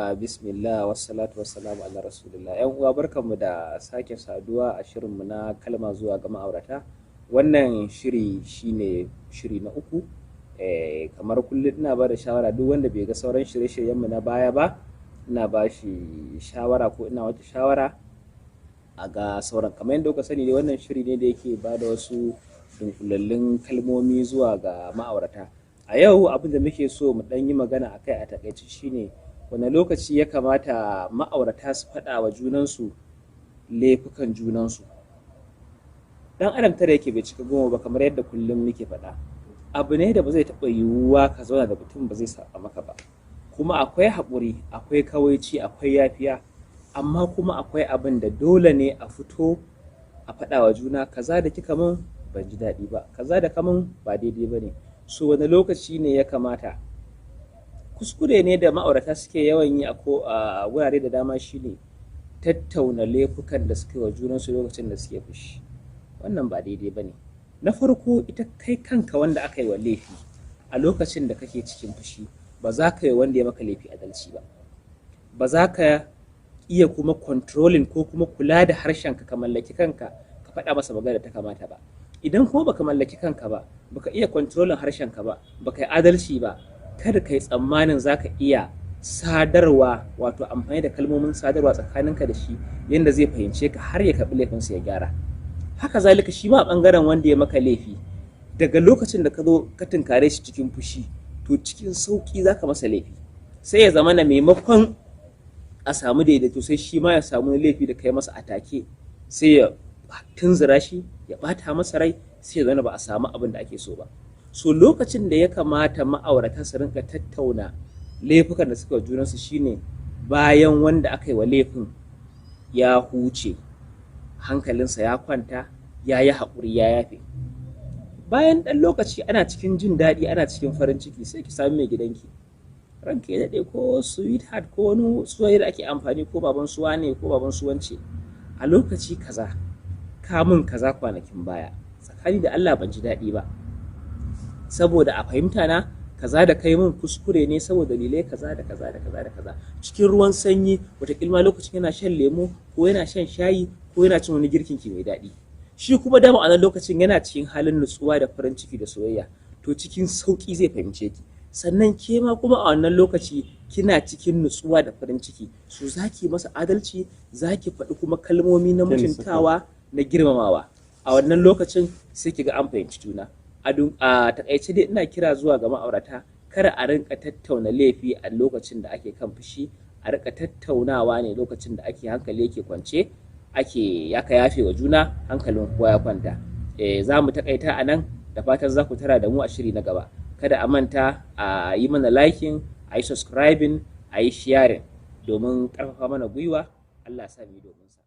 Bismillah wassalatu wassalamu ala rasulillah. Yan uwa barkanmu da sake saduwa a shirinmu na kalma zuwa ga ma'aurata. Wannan shiri shine shiri na uku. Kamar kullum ina ba da shawara duk wanda bai ga sauran shirye-shiryenmu na baya ba, ina ba shi shawara ko ina wata shawara a ga sauran. Kamar yadda kuka sani ne, wannan shiri ne da yake ba da wasu dunkulallun kalmomi zuwa ga ma'aurata. A yau abin da muke so mu ɗan yi magana akai a takaice shine wane lokaci ya kamata ma'aurata su faɗa wa junansu laifukan junansu. Dan adam tare yake bai cika goma ba, kamar yadda kullum muke faɗa. Abu ne da ba zai taɓa yiwuwa ka zauna da mutum ba zai saba maka ba, kuma akwai haƙuri, akwai kawaici, akwai yafiya, amma kuma akwai abin da dole ne a fito a faɗa wa juna, kaza da kika min ban ji daɗi ba, kaza da kamun ba daidai ba ne. So wani lokaci ne ya kamata? Kuskure ne da ma'aurata suke yawan yi a wurare da dama shine tattauna laifukan da suke wa junansu lokacin da suke fushi. Wannan ba daidai ba ne. Na farko, ita kai kanka wanda aka yi wa laifi a lokacin da kake cikin fushi, ba za ka yi wanda ya maka laifi adalci ba. Ba za ka iya kuma controlling ko kuma kula da harshenka ka mallaki kanka ka faɗa masa magana da ta kamata ba. Idan kuma baka mallaki kanka ba, baka iya controlling harshenka ba, baka yi adalci ba, kada ka yi tsammanin za ka iya sadarwa, wato amfani da kalmomin sadarwa tsakaninka da shi yadda zai fahimce ka har ya karɓi laifinsa ya gyara. Haka zalika shi ma a ɓangaren wanda ya maka laifi, daga lokacin da ka zo ka tunkare shi cikin fushi, to cikin sauƙi za ka masa laifi, sai ya zama na maimakon a samu daidaito sai shi ma ya samu laifi da kai masa atake, sai ya tunzura shi, ya ɓata masa rai, sai ya zama ba a samu abin da ake so ba. So lokacin da ya kamata ma'aurata su rinka tattauna laifukan da suka wa junansu shine bayan wanda aka yi wa laifin ya huce, hankalinsa ya kwanta, ya yi haƙuri, ya yafe. Bayan ɗan lokaci ana cikin jin daɗi, ana cikin farin ciki, sai ki sami mai gidanki, ranka ya daɗe, ko sweetheart ko wani suwaye da ake amfani, ko baban suwa ne ko baban suwance, a lokaci kaza kamun kaza kwanakin baya, tsakani da Allah ban ji daɗi ba, saboda a fahimta na kaza da kai min kuskure ne saboda dalilai kaza da kaza da kaza da kaza. Cikin ruwan sanyi, wataƙila lokacin yana shan lemo ko yana shan shayi ko yana cin wani girkin ki mai daɗi, shi kuma dama a nan lokacin yana cikin halin nutsuwa da farin ciki da soyayya, to cikin sauƙi zai fahimce ki. Sannan ke ma kuma a wannan lokaci kina cikin nutsuwa da farin ciki, so zaki masa adalci, zaki faɗi kuma kalmomi na mutuntawa, na girmamawa. A wannan lokacin sai ki ga an fahimci juna. A takaice dai ina kira zuwa ga ma'aurata, kar a rinka tattauna laifi a lokacin da ake kan fushi, a rinka tattaunawa ne lokacin da ake hankali yake kwance, aka yafe wa juna, hankalin kowa ya kwanta. Za mu takaita a nan, da fatan za ku tara da mu a shiri na gaba. Kada a manta a yi mana liking, a yi subscribing, a yi sharing domin ƙarfafa mana gwiwa. Allah ya sa mu yi domin sa.